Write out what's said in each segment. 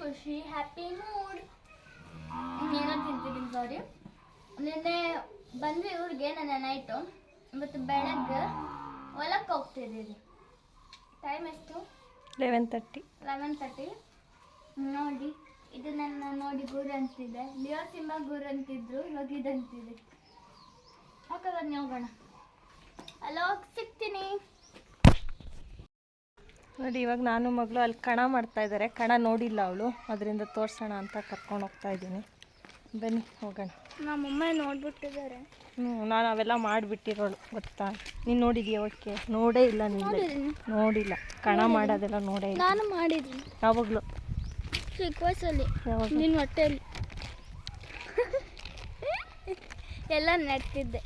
ಖುಷಿ happy mood ಏನೋ ತಿಂತಿದ್ದೀನಿ ಸಾರಿ. ನಿನ್ನೆ ಬಂದ್ವಿ ಊರಿಗೆ ನನ್ನ ನೈಟು. ಇವತ್ತು ಬೆಳಗ್ಗೆ ಹೊಲಕ್ಕೆ ಹೋಗ್ತಿದ್ದೀವಿ. ಟೈಮ್ ಎಷ್ಟು? 11:30. ನೋಡಿ ಇದು ನನ್ನ ನೋಡಿ ಗುರು ಅಂತಿದೆ. ಲಿಯೋ ಸಿಂಬಾ ಗುರು ಅಂತಿದ್ರು, ಇವಾಗ ಇದಂತಿದೆ. ಓಕೆ ಬನ್ನಿ ಹೋಗೋಣ. ಅಲ್ಲೋ ಸಿಗ್ತೀನಿ ನೋಡಿ. ಇವಾಗ ನಾನು ಮಗಳು ಅಲ್ಲಿ ಕಣ ಮಾಡ್ತಾ ಇದ್ದಾರೆ. ಕಣ ನೋಡಿಲ್ಲ ಅವಳು, ಅದರಿಂದ ತೋರಿಸೋಣ ಅಂತ ಕರ್ಕೊಂಡು ಹೋಗ್ತಾ ಇದ್ದೀನಿ. ಬನ್ನಿ ಹೋಗೋಣ. ನಮ್ಮಮ್ಮ ನೋಡ್ಬಿಟ್ಟಿದ್ದಾರೆ. ನಾನು ಅವೆಲ್ಲ ಮಾಡಿಬಿಟ್ಟಿರೋಳು ಗೊತ್ತಾ. ನೀನು ನೋಡಿದ್ಯಾ? ಓಕೆ, ನೋಡೇ ಇಲ್ಲ ನೀನು. ನೋಡಿಲ್ಲ ಕಣ ಮಾಡೋದೆಲ್ಲ ನೋಡೇ ಇಲ್ಲ. ನಾನು ಮಾಡಿದ್ದೀನಿ ಯಾವಾಗಲೂ ಚಿಕ್ಕ ವಯಸ್ಸಲ್ಲಿ. ನಿನ್ನ ಹೊಟ್ಟೆಯಲ್ಲಿ ಎಲ್ಲ ನೆಡ್ತಿದ್ದೆ.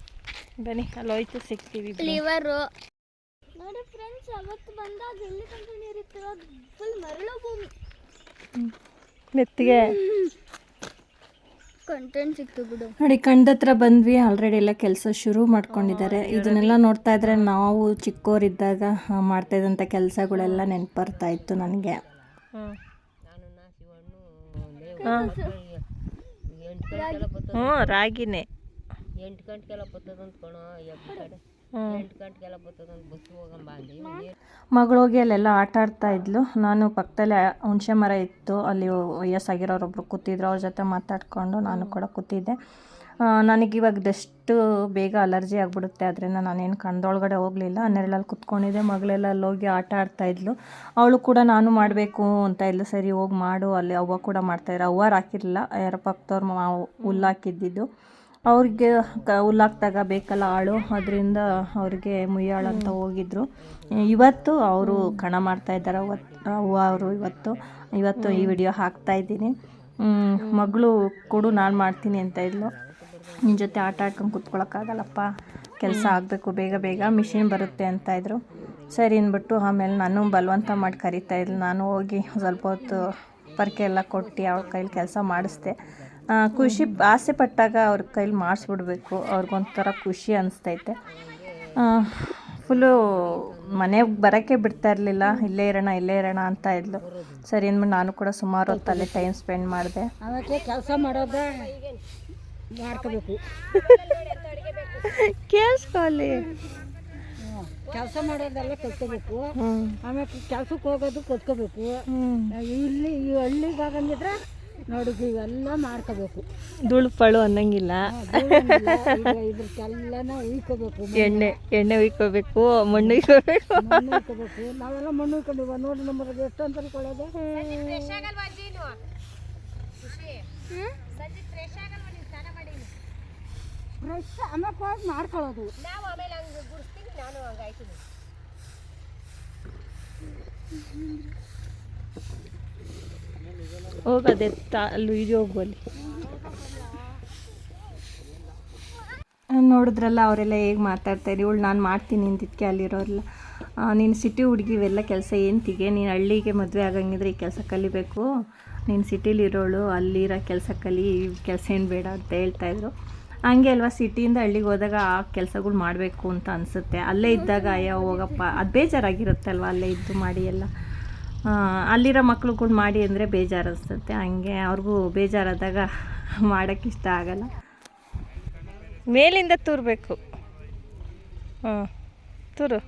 ಬನ್ನಿ ಅಲ್ಲಿ ಹೋಯ್ತು ಸಿಗ್ತೀವಿ. ಲಿವರು ನೋಡಿ ಫ್ರೆಂಡ್ಸ್, ಅವತ್ತು ಬಂದಾಗ ಎಲ್ಲಿ ಕಂಡು ನೀರಿತ್ತು, ಫುಲ್ ಮರಳು ಭೂಮಿ. ಮೆತ್ತಿಗೆ ಕಂಟೆಂಟ್ ಸಿಕ್ತು ಬಿಡು. ನೋಡಿ ಕಂಡತ್ರ ಬಂದ್ವಿ. ಆಲ್ರೆಡಿ ಎಲ್ಲ ಕೆಲಸ ಶುರು ಮಾಡ್ಕೊಂಡಿದ್ದಾರೆ. ಇದನ್ನೆಲ್ಲ ನೋಡ್ತಾ ಇದ್ರೆ ನಾವು ಚಿಕ್ಕವರಿದ್ದಾಗ ಮಾಡ್ತಾ ಇದ್ದಂಥ ಕೆಲಸಗಳೆಲ್ಲ ನೆನಪು ಬರ್ತಾ ಇತ್ತು ನನಗೆ. ಹ್ಞೂ ರಾಗಿನೇ 8 ಗಂಟೆಗೆಲ್ಲ ಬರ್ತದಂತ ಕಣೋ. 8 ಗಂಟೆಗೆಲ್ಲ ಬರ್ತದಂತ ಬಸ್ ಹೋಗಂಬ ಅಂದು ಮಗಳೋಗಿ ಅಲ್ಲೆಲ್ಲ ಆಟ ಆಡ್ತಾ ಇದ್ಲು. ನಾನು ಪಕ್ಕದಲ್ಲೇ ಹುಣಸೆ ಮರ ಇತ್ತು, ಅಲ್ಲಿ ವಯಸ್ಸಾಗಿರೋರೊಬ್ರು ಕೂತಿದ್ರು. ಅವ್ರ ಜೊತೆ ಮಾತಾಡಿಕೊಂಡು ನಾನು ಕೂಡ ಕೂತಿದ್ದೆ. ನನಗಿವಾಗ ಡಸ್ಟು ಬೇಗ ಅಲರ್ಜಿ ಆಗಿಬಿಡುತ್ತೆ, ಅದರಿಂದ ನಾನೇನು ಕಣ್ಣದೊಳಗಡೆ ಹೋಗಲಿಲ್ಲ. ನೆರಳಲ್ಲಿ ಕುತ್ಕೊಂಡಿದ್ದೆ. ಮಗಳೆಲ್ಲ ಅಲ್ಲೋಗಿ ಆಟ ಆಡ್ತಾಯಿದ್ಲು. ಅವಳು ಕೂಡ ನಾನು ಮಾಡಬೇಕು ಅಂತ ಇದ್ಲು. ಸರಿ ಹೋಗಿ ಮಾಡು. ಅಲ್ಲಿ ಅವ್ವ ಕೂಡ ಮಾಡ್ತಾಯಿದ್ರು. ಅವ್ವಾರು ಹಾಕಿರಲಿಲ್ಲ, ಯಾರ ಪಕ್ಕದವ್ರು ಹುಲ್ಲು ಹಾಕಿದ್ದಿದ್ದು. ಅವ್ರಿಗೆ ಹುಲ್ಲಾಕ್ದಾಗ ಬೇಕಲ್ಲ ಆಳು, ಅದರಿಂದ ಅವ್ರಿಗೆ ಮುಯ್ಯಾಳು ಅಂತ ಹೋಗಿದ್ರು. ಇವತ್ತು ಅವರು ಕಣ ಮಾಡ್ತಾಯಿದ್ದಾರೆ. ಅವ್ವ ಅವರು ಇವತ್ತು ಈ ವಿಡಿಯೋ ಹಾಕ್ತಾಯಿದ್ದೀನಿ. ಮಗಳು ಕೊಡು ನಾನು ಮಾಡ್ತೀನಿ ಅಂತ ಇದ್ಲು. ನಿನ್ನ ಜೊತೆ ಆಟ ಆಡ್ಕೊಂಡು ಕೂತ್ಕೊಳ್ಳೋಕ್ಕಾಗಲ್ಲಪ್ಪ, ಕೆಲಸ ಆಗಬೇಕು ಬೇಗ ಬೇಗ, ಮಿಷಿನ್ ಬರುತ್ತೆ ಅಂತ ಇದ್ರು. ಸರಿ ಅಂದ್ಬಿಟ್ಟು ಆಮೇಲೆ ನಾನು ಬಲವಂತ ಮಾಡಿ ಕರಿತಾಯಿದ್ಲು. ನಾನು ಹೋಗಿ ಸ್ವಲ್ಪ ಹೊತ್ತು ಪರ್ಕೆ ಎಲ್ಲ ಕೊಟ್ಟು ಅವ್ರ ಕೈಲಿ ಕೆಲಸ ಮಾಡಿಸ್ದೆ. ಖುಷಿ ಆಸೆ ಪಟ್ಟಾಗ ಅವ್ರ ಕೈಲಿ ಮಾಡಿಸ್ಬಿಡ್ಬೇಕು, ಅವ್ರಿಗೊಂಥರ ಖುಷಿ ಅನಿಸ್ತೈತೆ. ಫುಲ್ಲು ಮನೆಗೆ ಬರೋಕ್ಕೆ ಬಿಡ್ತಾ ಇರಲಿಲ್ಲ. ಇಲ್ಲೇ ಇರೋಣ ಅಂತ ಇದ್ಲು. ಸರಿ ಅಂದ್ಬಿಟ್ಟು ನಾನು ಕೂಡ ಸುಮಾರು ಹೊತ್ತಲ್ಲೇ ಟೈಮ್ ಸ್ಪೆಂಡ್ ಮಾಡಿದೆ. ಅವಕ್ಕೆ ಕೆಲಸ ಮಾಡೋದೇ ಮಾಡ್ಕೋಬೇಕು. ಕೇಳಿಸ್ಕೊಳ್ಳಿ, ಕೆಲಸ ಮಾಡೋದೆಲ್ಲ ಕಲ್ತ್ಕೋಬೇಕು. ಆಮೇಲೆ ಕೆಲ್ಸಕ್ಕೆ ಹೋಗೋದು ಕಲ್ತ್ಕೋಬೇಕು. ಇಲ್ಲಿ ಈ ಹಳ್ಳಿಗಾಗಂಗಿದ್ರೆ ನೋಡಿ ಇವೆಲ್ಲ ಮಾಡ್ಕೋಬೇಕು. ಧೂಳು ಅನ್ನಂಗಿಲ್ಲ. ಇದಕ್ಕೆಲ್ಲನ ಉಯ್ಕೋಬೇಕು. ಎಣ್ಣೆ ಉಯ್ಕೋಬೇಕು, ಮಣ್ಣು ಉಯ್ಕೋಬೇಕು. ನಾವೆಲ್ಲ ಮಣ್ಣು ಉಯ್ಕೊಂಡಿವ ನೋಡಿ. ನಮ್ಮದು ಎಷ್ಟು ಅಂತ ಅನ್ಕೊಳ್ಳೋದು. ಫ್ರೆಶ್ ಆಮೇಲೆ ಹೋಗಿ ಮಾಡ್ಕೊಳ್ಳೋದು. ಹೋಗೋದೆ ಅಲ್ಲಿ ಇದು ಹೋಗುವಲ್ಲಿ. ನೋಡಿದ್ರಲ್ಲ ಅವರೆಲ್ಲ ಹೇಗೆ ಮಾತಾಡ್ತಾಯಿದ್ರು. ಇವಳು ನಾನು ಮಾಡ್ತೀನಿ ಅಂತಿದ್ದಕ್ಕೆ ಅಲ್ಲಿರೋಲ್ಲ, ನೀನು ಸಿಟಿ ಹುಡುಗಿ ಇವೆಲ್ಲ ಕೆಲಸ ಏಂತಿಗೆ, ನೀನು ಹಳ್ಳಿಗೆ ಮದುವೆ ಆಗಂಗಿದ್ರೆ ಈ ಕೆಲಸ ಕಲಿಬೇಕು, ನೀನು ಸಿಟಿಲಿರೋಳು, ಅಲ್ಲಿರೋ ಕೆಲಸ ಕಲಿ, ಈ ಕೆಲಸ ಏನು ಬೇಡ ಅಂತ ಹೇಳ್ತಾಯಿದ್ರು. ಹಂಗೆ ಅಲ್ವಾ, ಸಿಟಿಯಿಂದ ಹಳ್ಳಿಗೆ ಹೋದಾಗ ಆ ಕೆಲಸಗಳು ಮಾಡಬೇಕು ಅಂತ ಅನಿಸುತ್ತೆ. ಅಲ್ಲೇ ಇದ್ದಾಗ ಅಯ್ಯೋ ಹೋಗಪ್ಪ ಅದು ಬೇಜಾರಾಗಿರುತ್ತಲ್ವ, ಅಲ್ಲೇ ಇದ್ದು ಮಾಡಿ ಎಲ್ಲ. ಅಲ್ಲಿರೋ ಮಕ್ಳುಗಳು ಮಾಡಿ ಅಂದರೆ ಬೇಜಾರು ಅನಿಸುತ್ತೆ. ಹಂಗೆ ಅವ್ರಿಗೂ ಬೇಜಾರಾದಾಗ ಮಾಡೋಕ್ಕಿಷ್ಟ ಆಗಲ್ಲ. ಮೇಲಿಂದ ತೂರಬೇಕು. ತೂರು.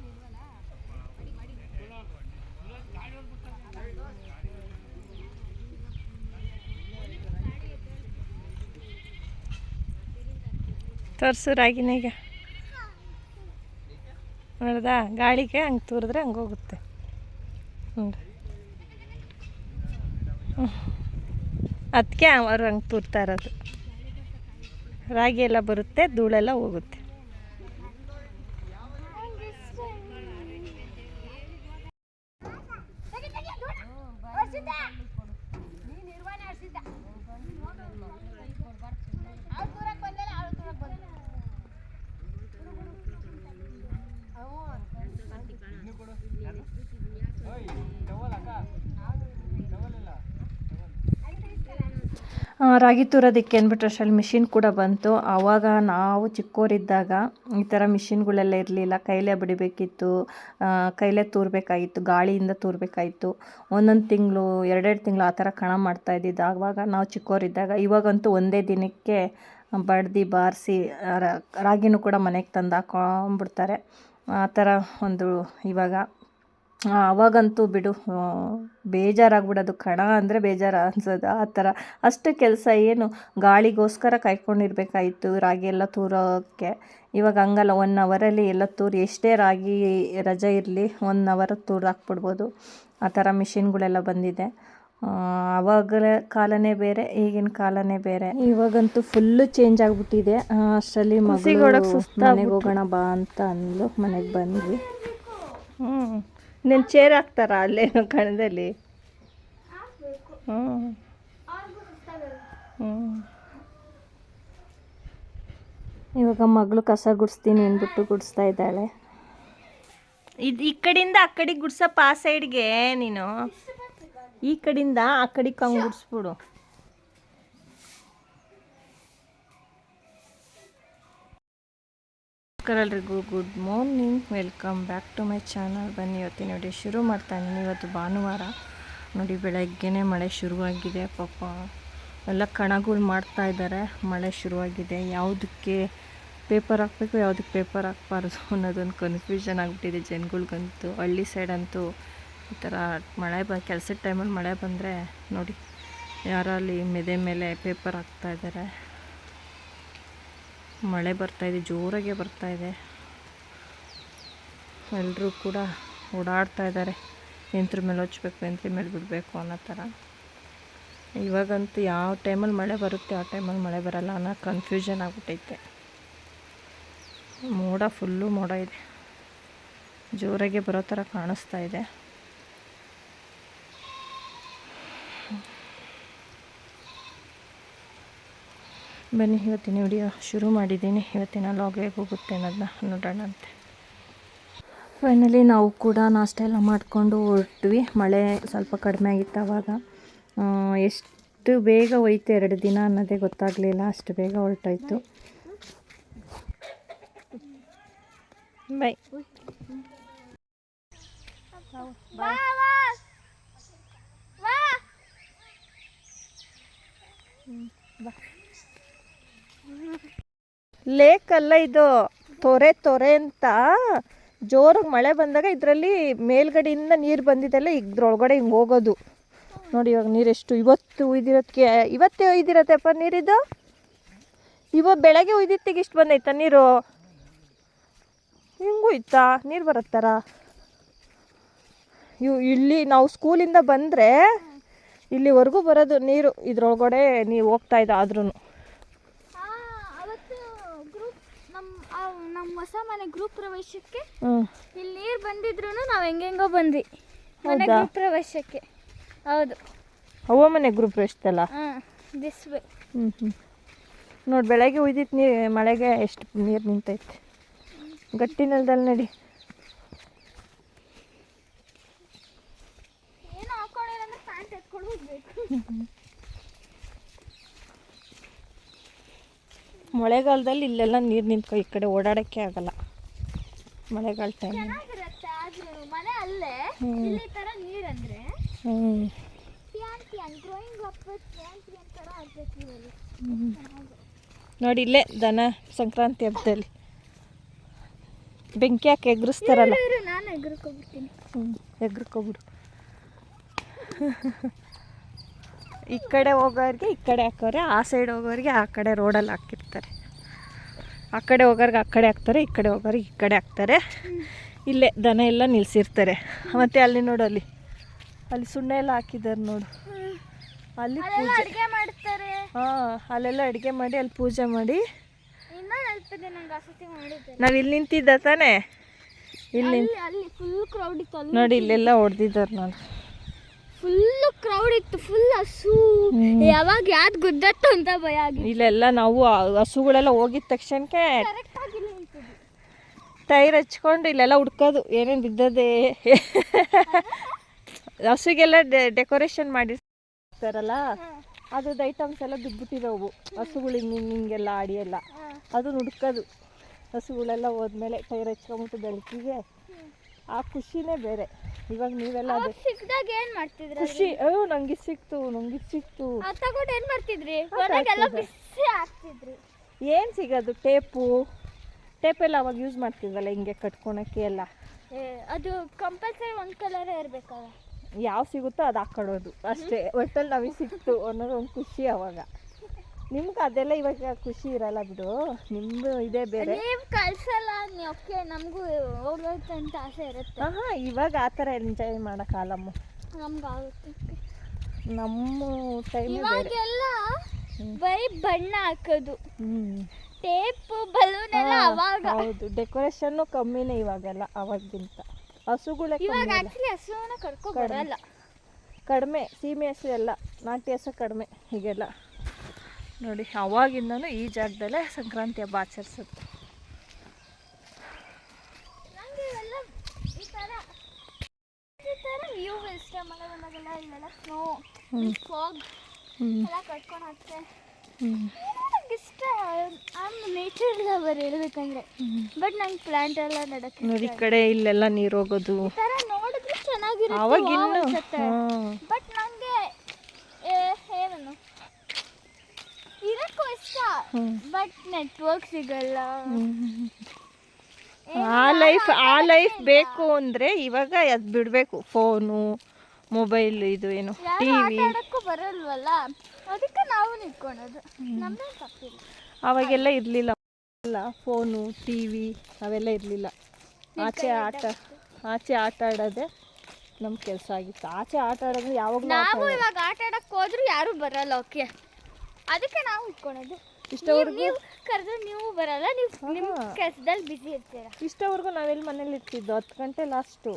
ತೋರಿಸು ರಾಗಿನಾಗ ನೋಡ್ದಾ, ಗಾಳಿಗೆ ಹಂಗೆ ತೂರಿದ್ರೆ ಹಂಗೆ ಹೋಗುತ್ತೆ ನೋಡಿ. ಅದಕ್ಕೆ ಅವರು ಹಂಗೆ ತೂರ್ತಾ ಇರೋದು. ರಾಗಿ ಎಲ್ಲ ಬರುತ್ತೆ, ಧೂಳೆಲ್ಲ ಹೋಗುತ್ತೆ. ರಾಗಿ ತುರೋದಕ್ಕೆ ಅಂದ್ಬಿಟ್ಟು ಅಷ್ಟರಲ್ಲಿ ಮಿಷಿನ್ ಕೂಡ ಬಂತು. ಆವಾಗ ನಾವು ಚಿಕ್ಕವರಿದ್ದಾಗ ಈ ಥರ ಮಿಷಿನ್ಗಳೆಲ್ಲ ಇರಲಿಲ್ಲ, ಕೈಲೇ ಬಡಿಬೇಕಿತ್ತು, ಕೈಲೇ ತೂರಬೇಕಾಗಿತ್ತು, ಗಾಳಿಯಿಂದ ತೂರಬೇಕಾಗಿತ್ತು. ಒಂದೊಂದು ತಿಂಗಳು 2-2 ತಿಂಗಳು ಆ ಥರ ಕಣ ಮಾಡ್ತಾಯಿದ್ದಿದ್ದು ಆವಾಗ ನಾವು ಚಿಕ್ಕವರಿದ್ದಾಗ. ಇವಾಗಂತೂ ಒಂದೇ ದಿನಕ್ಕೆ ಬಡ್ದು ಬಾರಿಸಿ ರಾಗಿನೂ ಕೂಡ ಮನೆಗೆ ತಂದು ಹಾಕೊಂಡ್ಬಿಡ್ತಾರೆ. ಆ ಥರ ಒಂದು ಇವಾಗ. ಅವಾಗಂತೂ ಬಿಡು ಬೇಜಾರಾಗ್ಬಿಡೋದು, ಕಣ ಅಂದರೆ ಬೇಜಾರು ಅನ್ಸೋದು ಆ ಥರ. ಅಷ್ಟು ಕೆಲಸ ಏನು ಗಾಳಿಗೋಸ್ಕರ ಕಾಯ್ಕೊಂಡಿರ್ಬೇಕಾಗಿತ್ತು ರಾಗಿ ಎಲ್ಲ ತೂರೋಕ್ಕೆ. ಇವಾಗ ಹಂಗಲ್ಲ, 1 ಅವರಲ್ಲಿ ಎಲ್ಲ ತೂರಿ, ಎಷ್ಟೇ ರಾಗಿ ರಜೆ ಇರಲಿ 1 ಅವರ್ ತೂರು ಹಾಕ್ಬಿಡ್ಬೋದು. ಆ ಥರ ಮಿಷಿನ್ಗಳೆಲ್ಲ ಬಂದಿದೆ. ಆವಾಗಲ ಕಾಲನೇ ಬೇರೆ, ಈಗಿನ ಕಾಲನೇ ಬೇರೆ. ಇವಾಗಂತೂ ಫುಲ್ಲು ಚೇಂಜ್ ಆಗಿಬಿಟ್ಟಿದೆ. ಅಷ್ಟರಲ್ಲಿ ಮನೆಗೆ ಹೋಗೋಣ ಬಾ ಅಂತ ಅಂದ್ಲು, ಮನೆಗೆ ಬಂದ್ವಿ. ನೀನು ಚೇರ್ ಹಾಕ್ತಾರ ಅಲ್ಲೇನೋ ಕಣದಲ್ಲಿ? ಇವಾಗ ಮಗಳು ಕಸ ಗುಡಿಸ್ತೀನಿ ಅಂದ್ಬಿಟ್ಟು ಗುಡಿಸ್ತಾ ಇದ್ದಾಳೆ. ಈ ಕಡೆಯಿಂದ ಆ ಕಡೆಗೆ ಗುಡ್ಸಪ್ಪ, ಆ ಸೈಡ್ಗೆ ನೀನು ಈ ಕಡೆಯಿಂದ ಆ ಕಡೆಗೆ ಹಂಗೆ ಗುಡಿಸ್ಬಿಡು. ಎಲ್ರಿಗೂ good morning, welcome back to my channel. ಬನ್ನಿ ಇವತ್ತಿನ ವಿಡಿಯೋ ಶುರು ಮಾಡ್ತಾಯಿದ್ದೀನಿ. ಇವತ್ತು ಭಾನುವಾರ ನೋಡಿ, ಬೆಳಗ್ಗೆನೇ ಮಳೆ ಶುರುವಾಗಿದೆ. ಪಾಪ ಎಲ್ಲ ಕಣಗಳು ಮಾಡ್ತಾಯಿದ್ದಾರೆ, ಮಳೆ ಶುರುವಾಗಿದೆ. ಯಾವುದಕ್ಕೆ ಪೇಪರ್ ಹಾಕಬೇಕು, ಯಾವುದಕ್ಕೆ ಪೇಪರ್ ಹಾಕ್ಬಾರ್ದು ಅನ್ನೋದೊಂದು ಕನ್ಫ್ಯೂಷನ್ ಆಗಿಬಿಟ್ಟಿದೆ ಜನಗಳ್ಗಂತೂ. ಹಳ್ಳಿ ಸೈಡಂತೂ ಈ ಥರ ಮಳೆ ಕೆಲಸದ ಟೈಮಲ್ಲಿ ಮಳೆ ಬಂದರೆ ನೋಡಿ, ಯಾರಲ್ಲಿ ಮೆದೆ ಮೇಲೆ ಪೇಪರ್ ಹಾಕ್ತಾಯಿದ್ದಾರೆ. ಮಳೆ ಬರ್ತಾಯಿದೆ, ಜೋರಾಗೆ ಬರ್ತಾಯಿದೆ. ಎಲ್ಲರೂ ಕೂಡ ಓಡಾಡ್ತಾ ಇದ್ದಾರೆ, ಯಂತ್ರ ಮೇಲೆ ಹಚ್ಬೇಕು, ಯಂತ್ರ ಮೇಲೆ ಬಿಡಬೇಕು ಅನ್ನೋ ಥರ. ಇವಾಗಂತೂ ಯಾವ ಟೈಮಲ್ಲಿ ಮಳೆ ಬರುತ್ತೆ ಆ ಟೈಮಲ್ಲಿ ಮಳೆ ಬರಲ್ಲ ಅನ್ನೋ ಕನ್ಫ್ಯೂಷನ್ ಆಗಿಬಿಟ್ಟೈತೆ. ಮೋಡ ಫುಲ್ಲು ಮೋಡ ಇದೆ, ಜೋರಾಗೆ ಬರೋ ಥರ ಕಾಣಿಸ್ತಾ ಇದೆ. ಬನ್ನಿ ಇವತ್ತಿನ ವಿಡಿಯೋ ಶುರು ಮಾಡಿದ್ದೀನಿ. ಇವತ್ತಿನ ಲಾಗ್ ಹೇಗೆ ಹೋಗುತ್ತೆ ಅನ್ನೋದನ್ನ ನೋಡೋಣಂತೆ. ಫೈನಲಿ ನಾವು ಕೂಡ ನಾಷ್ಟ ಎಲ್ಲ ಮಾಡಿಕೊಂಡು ಹೊರಟ್ವಿ. ಮಳೆ ಸ್ವಲ್ಪ ಕಡಿಮೆ ಆಗಿತ್ತು ಆವಾಗ. ಎಷ್ಟು ಬೇಗ ಹೋಯ್ತು 2 ದಿನ ಅನ್ನೋದೇ ಗೊತ್ತಾಗಲಿಲ್ಲ, ಅಷ್ಟು ಬೇಗ ಹೊರಟೋಯ್ತು. ಬೈ ಲೇಕ್ ಅಲ್ಲ ಇದು, ತೊರೆ ತೊರೆ ಅಂತ. ಜೋರಾಗಿ ಮಳೆ ಬಂದಾಗ ಇದರಲ್ಲಿ ಮೇಲ್ಗಡೆಯಿಂದ ನೀರು ಬಂದಿದ್ದೆಲ್ಲ ಇದ್ರೊಳಗಡೆ ಹಿಂಗೆ ಹೋಗೋದು ನೋಡಿ. ಇವಾಗ ನೀರೆಷ್ಟು ಇವತ್ತೇ ಒಯ್ದಿರತ್ತಪ್ಪ ನೀರಿದ್ದು. ಇವಾಗ ಬೆಳಗ್ಗೆ ಒಯ್ದಿತ್ತಿಗೆ ಇಷ್ಟು ಬಂದೈತಾ ನೀರು? ಹಿಂಗೂ ಇತ್ತಾ ನೀರು ಬರುತ್ತಾರ? ಇಲ್ಲಿ ನಾವು ಸ್ಕೂಲಿಂದ ಬಂದರೆ ಇಲ್ಲಿವರೆಗೂ ಬರೋದು ನೀರು, ಇದ್ರೊಳಗಡೆ ನೀವು ಹೋಗ್ತಾ ಇದ್ದ. ಆದ್ರೂ ನಮ್ಮ ಹೊಸ ಮನೆ ಗ್ರೂಪ್ ಪ್ರವೇಶಕ್ಕೆ ಇಲ್ಲಿ ನೀರು ಬಂದಿದ್ರು ನಾವು ಹೆಂಗೆಂಗೋ ಬಂದ್ವಿ ಮನೆ ಗ್ರೂಪ್ ಪ್ರವೇಶಕ್ಕೆ. ಹೌದು, ಅವ್ವ ಮನೆ ಗ್ರೂಪ್ ಪ್ರವೇಶದಲ್ಲ. This way. ನೋಡಿ, ಬೆಳಗ್ಗೆ ಉಯ್ದಿತ್ತು ನೀರು, ಮಳೆಗೆ ಎಷ್ಟು ನೀರು ನಿಂತೈತೆ. ಗಟ್ಟಿ ನೆಲದಲ್ಲಿ ನಡಿ. ಏನು ಹಾಕೊಂಡಿಲ್ಲ ಅಂದ್ರೆ ಪ್ಯಾಂಟ್ ಎತ್ಕೊಂಡು ಹೋಗ್ಬೇಕು. ಮಳೆಗಾಲದಲ್ಲಿ ಇಲ್ಲೆಲ್ಲ ನೀರು ನಿಂತ್ಕೊ, ಈ ಕಡೆ ಓಡಾಡೋಕ್ಕೆ ಆಗಲ್ಲ ಮಳೆಗಾಲ ಟೈಮ್. ಚೆನ್ನಾಗಿರುತ್ತೆ, ಆದ್ರೂ ಮನೆ ಅಲ್ಲೇ ಇಲ್ಲಿ ತರ ನೀರಂದ್ರೆ ನೋಡಿ, ಇಲ್ಲೇ ದನ ಸಂಕ್ರಾಂತಿ ಹಬ್ಬದಲ್ಲಿ ಬೆಂಕಿ ಹಾಕಿ ಎಗ್ರಿಸ್ತಾರಲ್ಲ, ನಾನು ಎಗ್ರಕೋಗ್ಬಿಡ್ತೀನಿ. ಎಗ್ರಕೋಗ್ಬಿಡು. ಈ ಕಡೆ ಹೋಗೋರಿಗೆ ಈ ಕಡೆ ಹಾಕೋರೆ, ಆ ಸೈಡ್ ಹೋಗೋರಿಗೆ ಆ ಕಡೆ ರೋಡಲ್ಲಿ ಹಾಕಿರ್ತಾರೆ. ಆ ಕಡೆ ಹೋಗೋರಿಗೆ ಆ ಕಡೆ ಹಾಕ್ತಾರೆ, ಈ ಕಡೆ ಹೋಗೋರಿಗೆ ಈ ಕಡೆ ಹಾಕ್ತಾರೆ. ಇಲ್ಲೇ ದನ ಎಲ್ಲ ನಿಲ್ಲಿಸಿರ್ತಾರೆ. ಮತ್ತು ಅಲ್ಲಿ ನೋಡು, ಅಲ್ಲಿ ಸುಣ್ಣ ಎಲ್ಲ ಹಾಕಿದ್ದಾರೆ ನೋಡು, ಅಲ್ಲಿ ಪೂಜೆ ಅಡುಗೆ ಮಾಡ್ತಾರೆ. ಅಲ್ಲೆಲ್ಲ ಅಡುಗೆ ಮಾಡಿ ಅಲ್ಲಿ ಪೂಜೆ ಮಾಡಿ. ಮಾಡಿದ್ದಾರೆ. ನಾವು ಇಲ್ಲಿ ನಿಂತಿದ್ದ ತಾನೇ, ಇಲ್ಲಿ ಫುಲ್ ಕ್ರೌಡ್ ಇತ್ತು ನೋಡಿ, ಇಲ್ಲೆಲ್ಲ ಹೊಡೆದಿದ್ದಾರೆ ನೋಡಿ. ಫುಲ್ ಕ್ರೌಡ್ ಇತ್ತು, ಫುಲ್ ಹಸು. ಯಾವಾಗ ಯಾವ್ದು ಗುದ್ದತ್ತು ಅಂತ ಭಯ ಆಗಿದೆ. ಇಲ್ಲೆಲ್ಲ ನಾವು ಹಸುಗಳೆಲ್ಲ ಹೋಗಿದ ತಕ್ಷಣಕ್ಕೆ ಟೈರ್ ಹಚ್ಕೊಂಡು ಇಲ್ಲೆಲ್ಲ ಹುಡ್ಕೋದು ಏನೇನು ಬಿದ್ದದೆ. ಹಸುಗೆಲ್ಲ ಡೆಕೋರೇಷನ್ ಮಾಡಿರ್ತಾರಲ್ಲ, ಅದ್ರದ್ದು ಐಟಮ್ಸ್ ಎಲ್ಲ ಬಿದ್ದುಬಿಟ್ಟಿರೋವು ಹಸುಗಳು ಹಿಂಗೆಲ್ಲ ಆಡಿಯೆಲ್ಲ ಅದು ಹುಡ್ಕೋದು ಹಸುಗಳೆಲ್ಲ ಹೋದ್ಮೇಲೆ ಟೈರ್ ಹಚ್ಕೊಂಬಿಟ್ಟು ಬೆಳಕಿಗೆ ಆ ಖುಷಿನೇ ಬೇರೆ. ಇವಾಗ ನೀವೆಲ್ಲ ಅದೇ ಸಿಕ್ಕಿದಾಗ ಏನು ಮಾಡ್ತಿದ್ರಿ? ಖುಷಿ, ಅಯ್ಯೋ ನಂಗೆ ಸಿಕ್ತು ತಗೊಂಡು ಏನು ಮಾಡ್ತಿದ್ರಿ? ಹೊರಗೆಲ್ಲ ಬಿಸಿ ಆಗ್ತಿದ್ರಿ. ಏನು ಸಿಗೋದು? ಟೇಪೆಲ್ಲ ಅವಾಗ ಯೂಸ್ ಮಾಡ್ತಿದ್ವಲ್ಲ ಹಿಂಗೆ ಕಟ್ಕೊಳಕ್ಕೆ ಎಲ್ಲ. ಅದು ಕಂಪಲ್ಸರಿ ಒಂದು ಕಲರೇ ಇರಬೇಕಲ್ಲ. ಯಾವ ಸಿಗುತ್ತೋ ಅದು ಹಾಕೊಳ್ಳೋದು ಅಷ್ಟೇ. ಒಟ್ಟಲ್ಲಿ ನಮಗೆ ಸಿಕ್ತು ಅನ್ನೋದು ಒಂದು ಖುಷಿ ಅವಾಗ. ನಿಮ್ಗೆ ಅದೆಲ್ಲ ಇವಾಗ ಖುಷಿ ಇರಲ್ಲ ಬಿಡು, ನಿಮ್ಮದು ಇದೇ ಬೇರೆ. ನೀವು ಕಳ್ಸಲ್ಲ, ಓಕೆ, ನಮಗೂ ಹೋಗ್ಬೇಕಂತ ಆಸೆ ಇರುತ್ತೆ. ಹಾಂ, ಇವಾಗ ಆ ಥರ ಎಂಜಾಯ್ ಮಾಡೋಕ್ಕಾಗಲ್ಲಮ್ಮ, ನಮ್ಗೆ ಆಗುತ್ತೆ. ನಮ್ಮ ಟೈಮ್ ಇವಾಗೆಲ್ಲ ಬರೀ ಬಣ್ಣ ಹಾಕೋದು, ಟೇಪ್, ಬಲೂನ್ ಎಲ್ಲ ಅವಾಗ. ಹೌದು, ಡೆಕೋರೇಷನ್ನು ಕಮ್ಮಿನೇ ಇವಾಗೆಲ್ಲ ಅವಾಗಿಂತ. ಹಸುಗಳೇ ಇವಾಗ ಆ್ಯಕ್ಚುಲಿ ಹಸುವನ್ನ ಕಡ್ಕೊ ಬರಲ್ಲ, ಕಡಿಮೆ. ಸೀಮೆ ಹಸು ಎಲ್ಲ, ನಾಟಿ ಹಸು ಕಡಿಮೆ ಹೀಗೆಲ್ಲ. ನೋಡಿ, ಅವಾಗಿಂದನೂ ಈ ಜಾಗದಲ್ಲೇ ಸಂಕ್ರಾಂತಿ ಹಬ್ಬ ಆಚರಿಸುತ್ತೆ. ನನಗೆ ಇವೆಲ್ಲ ಈ ಥರ ವ್ಯೂ ಇಷ್ಟ. ಮಳೆ ಬಂದಾಗೆಲ್ಲ ಇಲ್ಲೆಲ್ಲ ಸ್ನೋ, ಫಾಗ್ ಎಲ್ಲ ಕಟ್ಕೊಂಡು ಹೋಗ್ತೆ. ನಂಗೆ ಇಷ್ಟ. ಆಮ್ ನೇಚರ್ ಲವರ್ ಹೇಳ್ಬೇಕಂದ್ರೆ. ಬಟ್ ನಂಗೆ ಪ್ಲಾಂಟ್ ಎಲ್ಲ ನೆಡಕ್ಕೆ ನೋಡಿ, ಈ ಕಡೆ ಇಲ್ಲೆಲ್ಲ ನೀರು ಹೋಗೋದು ಈ ಥರ ನೋಡಿದ್ರೆ ಚೆನ್ನಾಗಿರುತ್ತೆ ಅವಾಗಿನ್ನು. ಬಟ್ ನನಗೆ ಏನು ಇರಕ್ಕೂ ಇಷ್ಟ, ಬಟ್ ನೆಟ್ವರ್ಕ್ ಸಿಗಲ್ಲ. ಆ ಲೈಫ್ ಬೇಕು ಅಂದರೆ ಇವಾಗ ಅದು ಬಿಡಬೇಕು. ಫೋನು, ಮೊಬೈಲ್, ಇದು ಏನು ಟಿವಿ ಆಡಕ್ಕೂ ಬರಲ್ವಲ್ಲ, ಅದಕ್ಕೆ ನಾವು ನಿಂತ್ಕೊಳೋದು. ನಮ್ದೇ ತಪ್ಪಿಲ್ಲ. ಅವಾಗೆಲ್ಲ ಇರಲಿಲ್ಲ, ಫೋನು, ಟಿವಿ ಅವೆಲ್ಲ ಇರಲಿಲ್ಲ. ಆಚೆ ಆಟ ಆಡೋದೇ ನಮ್ಮ ಕೆಲಸ ಆಗಿತ್ತು. ಆಚೆ ಆಟ ಆಡೋದು ಯಾವಾಗಲೂ. ನಾವು ಇವಾಗ ಆಟ ಆಡಕ್ಕೆ ಹೋದ್ರು ಯಾರು ಬರಲ್ಲ, ಓಕೆ, ಅದಕ್ಕೆ ನಾವು ಇಟ್ಕೊಳೋದು. ಇಷ್ಟವರೆಗೂ ನೀವು ಕರೆದ್ರೆ ನೀವು ಬರಲ್ಲ, ನೀವು ನಿಮ್ಮ ಕೆಲಸದಲ್ಲಿ ಬಿಸಿ ಇರ್ತೀರ. ಇಷ್ಟವರೆಗೂ ನಾವೆಲ್ಲಿ ಮನೇಲಿ ಇರ್ತಿದ್ದು, 10 ಗಂಟೆ ಲಾಸ್ಟು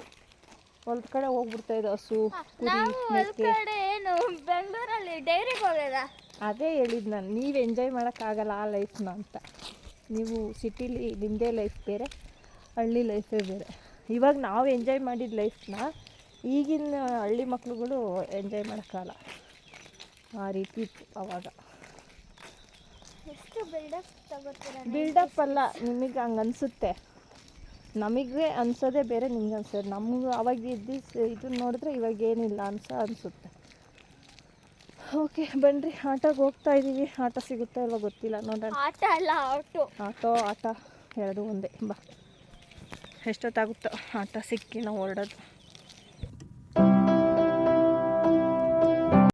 ಹೊಲ್ದ ಕಡೆ ಹೋಗ್ಬಿಡ್ತಾಯಿದ್ದು. ಹಸು, ನಾವು ಹೊಲ ಕಡೆ ಏನು ಬೆಂಗಳೂರಲ್ಲಿ ಡೈರಿಗೆ ಹೋಗೋದ. ಅದೇ ಹೇಳಿದ್ದು ನಾನು, ನೀವು ಎಂಜಾಯ್ ಮಾಡೋಕ್ಕಾಗಲ್ಲ ಆ ಲೈಫ್ನ ಅಂತ. ನೀವು ಸಿಟಿಲಿ ನಿಮ್ಮದೇ ಲೈಫ್ ಬೇರೆ, ಹಳ್ಳಿ ಲೈಫೇ ಬೇರೆ. ಇವಾಗ ನಾವು ಎಂಜಾಯ್ ಮಾಡಿದ ಲೈಫ್ನ ಈಗಿನ ಹಳ್ಳಿ ಮಕ್ಳುಗಳು ಎಂಜಾಯ್ ಮಾಡೋಕ್ಕಾಗಲ್ಲ. ಆ ರೀತಿ ಇತ್ತು ಅವಾಗ. ಎಷ್ಟು ಬಿಲ್ಡಪ್ ತಗೋತೀರ? ಬಿಲ್ಡಪ್ ಅಲ್ಲ, ನಿಮಗೆ ಹಂಗೆ ಅನಿಸುತ್ತೆ. ನಮಗೆ ಅನ್ಸೋದೇ ಬೇರೆ, ನಿಮ್ಗೆ ಅನ್ಸೋದು. ನಮಗೂ ಅವಾಗ ಇದನ್ನ ನೋಡಿದ್ರೆ ಇವಾಗ ಏನಿಲ್ಲ ಅನಿಸುತ್ತೆ. ಓಕೆ, ಬನ್ನಿರಿ, ಆಟೋಗೆ ಹೋಗ್ತಾ ಇದ್ದೀವಿ. ಆಟ ಸಿಗುತ್ತಾ ಇಲ್ವ ಗೊತ್ತಿಲ್ಲ, ನೋಡೋಣ. ಆಟ ಅಲ್ಲ, ಆಟ ಎರಡು ಒಂದೇ. ಬಾ, ಎಷ್ಟೊತ್ತಾಗುತ್ತೋ ಆಟ ಸಿಕ್ಕಿ ನಾವು ಹೊರಡೋದು.